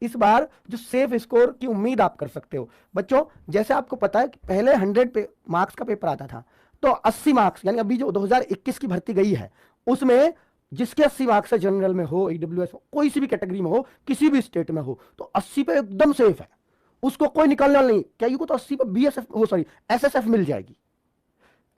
इस बार जो safe score की उम्मीद आप कर सकते हो बच्चों, जैसे आपको पता है कि पहले 100 मार्क्स का पेपर आता था, तो 80 मार्क्स, यानी अभी जो 2021 की भर्ती गई है उसमें जिसके 80 मार्क्स है, जनरल में हो, ईडब्ल्यूएस हो, कोई सी भी कैटेगरी में हो, किसी भी स्टेट में हो, तो 80 पे एकदम सेफ है, उसको कोई निकालना नहीं। क्या को तो 80 पे बीएसएफ हो, सॉरी एसएसएफ मिल जाएगी,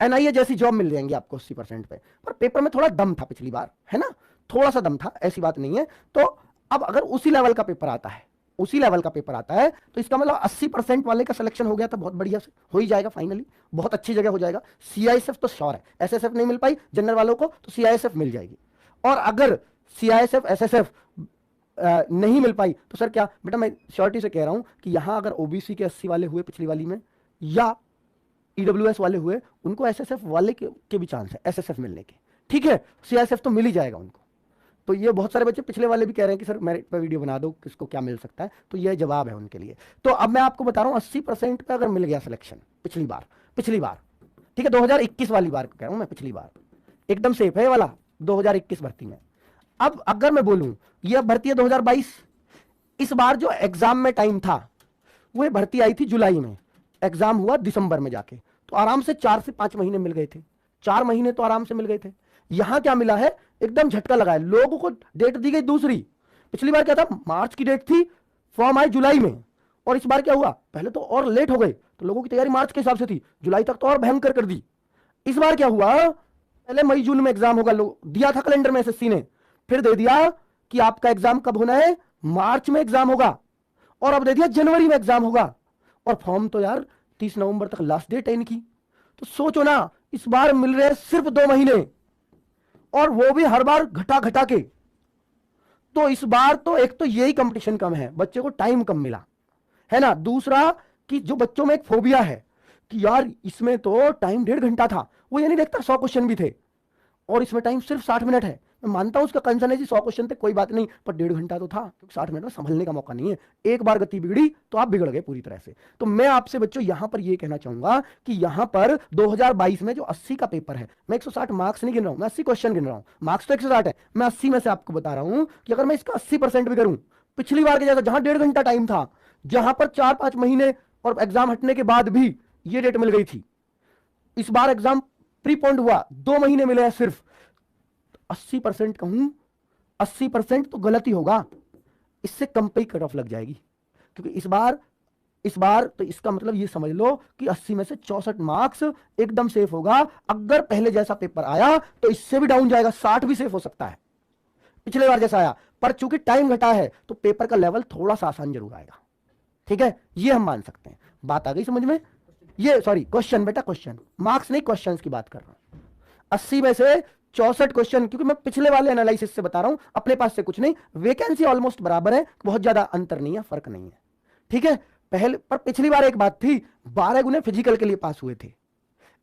एनआईए जैसी जॉब मिल जाएंगी आपको 80% पे। पर पेपर में थोड़ा दम था पिछली बार, है ना, थोड़ा सा दम था, ऐसी बात नहीं है। तो अब अगर उसी लेवल का पेपर आता है, उसी लेवल का पेपर आता है, तो इसका मतलब 80% वाले का सिलेक्शन हो गया तो बहुत बढ़िया से हो ही जाएगा, फाइनली बहुत अच्छी जगह हो जाएगा। सीआईएसएफ तो श्योर है, एसएसएफ नहीं मिल पाई जनरल वालों को तो सीआईएसएफ मिल जाएगी। और अगर सीआईएसएफ एसएसएफ नहीं मिल पाई तो सर क्या बेटा, मैं श्योरिटी से कह रहा हूं कि यहां अगर ओबीसी के 80 वाले हुए पिछली वाली में, या ईडब्ल्यूएस वाले हुए, उनको एसएसएफ वाले के भी चांस है एसएसएफ मिलने के, ठीक है। सीआईएसएफ तो मिल ही जाएगा उनको। तो ये बहुत सारे बच्चे पिछले वाले भी कह रहे हैं कि सर मेरिट पर वीडियो बना दो, किसको क्या मिल सकता है, तो ये जवाब है उनके लिए। तो अब मैं आपको बता रहा हूं 80% पे अगर मिल गया सिलेक्शन पिछली बार, ठीक है, 2021 वाली बार कह रहा हूं मैं, पिछली बार एकदम सेफ है वाला 2021 भर्ती में। अब अगर मैं बोलूं यह भर्ती है 2022, इस बार जो एग्जाम में टाइम था वो भर्ती आई थी जुलाई में, एग्जाम हुआ दिसंबर में जाके, तो आराम से 4 से 5 महीने मिल गए थे, 4 महीने तो आराम से मिल गए थे। यहां क्या मिला है, एकदम झटका लगा है, लोगों को डेट दी गई दूसरी। पिछली बार क्या था, मार्च की डेट थी, फॉर्म आई जुलाई में, और इस बार क्या हुआ, पहले तो और लेट हो गए, तो लोगों की तैयारी मार्च के हिसाब से थी, जुलाई तक तो और भयंकर कर दी। इस बार क्या हुआ, पहले मई जून में एग्जाम होगा, दिया था कैलेंडर में एसएससी ने, फिर दे दिया कि आपका एग्जाम कब होना है, मार्च में एग्जाम होगा, और अब दे दिया जनवरी में एग्जाम होगा। और फॉर्म तो यार 30 नवंबर तक लास्ट डेट है इनकी। तो सोचो ना, इस बार मिल रहे हैं सिर्फ 2 महीने, और वो भी हर बार घटा घटा के। तो इस बार तो एक तो यही कंपटीशन कम है, बच्चे को टाइम कम मिला है ना। दूसरा कि जो बच्चों में एक फोबिया है कि यार इसमें तो टाइम 1.5 घंटा था, वो ये नहीं देखता 100 क्वेश्चन भी थे, और इसमें टाइम सिर्फ 60 मिनट है। मैं मानता हूं उसका कंसर्न है जी 100 क्वेश्चन थे कोई बात नहीं, पर 1.5 घंटा तो था, क्योंकि 60 मिनट में संभलने का मौका नहीं है। एक बार गति बिगड़ी तो आप बिगड़ गए पूरी तरह से। तो मैं आपसे बच्चों यहां पर यह कहना चाहूंगा कि यहां पर 2022 में जो 80 का पेपर है, मैं 160 मार्क्स नहीं गिन रहा हूं, मैं 80 क्वेश्चन गिन रहा हूं, मार्क्स तो 160 है, मैं 80 में से आपको बता रहा हूं कि अगर मैं इसका 80% भी करूं, पिछली बार के जैसा जहां 1.5 घंटा टाइम था, जहां पर 4-5 महीने और एग्जाम हटने के बाद भी ये डेट मिल गई थी, इस बार एग्जाम प्रीपोन्ड हुआ, 2 महीने मिले हैं सिर्फ, 80% कहूं, 80% तो गलती होगा, इससे कम पे ही कट ऑफ लग जाएगी। क्योंकि इस बार तो इसका मतलब ये समझ लो कि 80 में से 64 मार्क्स एकदम सेफ होगा। अगर पहले जैसा पेपर आया तो इससे भी डाउन जाएगा, 60 भी सेफ हो सकता है पिछले बार जैसा आया, पर चूंकि टाइम घटा है तो पेपर का लेवल थोड़ा सा आसान जरूर आएगा, ठीक है, ये हम मान सकते हैं। बात आ गई समझ में? ये सॉरी क्वेश्चन बेटा, क्वेश्चन मार्क्स नहीं, क्वेश्चंस की बात कर रहा हूं। 80 में से 64 क्वेश्चन, क्योंकि मैं पिछले वाले एनालिसिस से बता रहा हूं, अपने पास से कुछ नहीं, वैकेंसी ऑलमोस्ट बराबर है, बहुत ज्यादा अंतर नहीं है, फर्क नहीं है, ठीक है। पहले पर पिछली बार एक बात थी, 12 गुने फिजिकल के लिए पास हुए थे,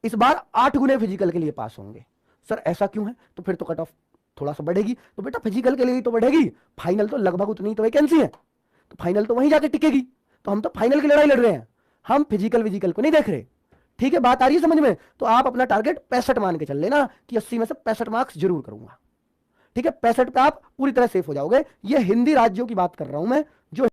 इस बार 8 गुने फिजिकल के लिए पास होंगे। सर ऐसा क्यों है? तो फिर तो कट ऑफ थोड़ा सा बढ़ेगी, तो बेटा फिजिकल के लिए तो बढ़ेगी, फाइनल तो लगभग उतनी तो वैकेंसी है, तो फाइनल तो वहीं जाके टिकेगी। तो हम तो फाइनल की लड़ाई लड़ रहे हैं, हम फिजिकल विजिकल को नहीं देख रहे, ठीक है। बात आ रही है समझ में? तो आप अपना टारगेट 65 मान के चल लेना कि 80 में से 65 मार्क्स जरूर करूंगा, ठीक है। 65 पे आप पूरी तरह सेफ हो जाओगे। ये हिंदी राज्यों की बात कर रहा हूं मैं, जो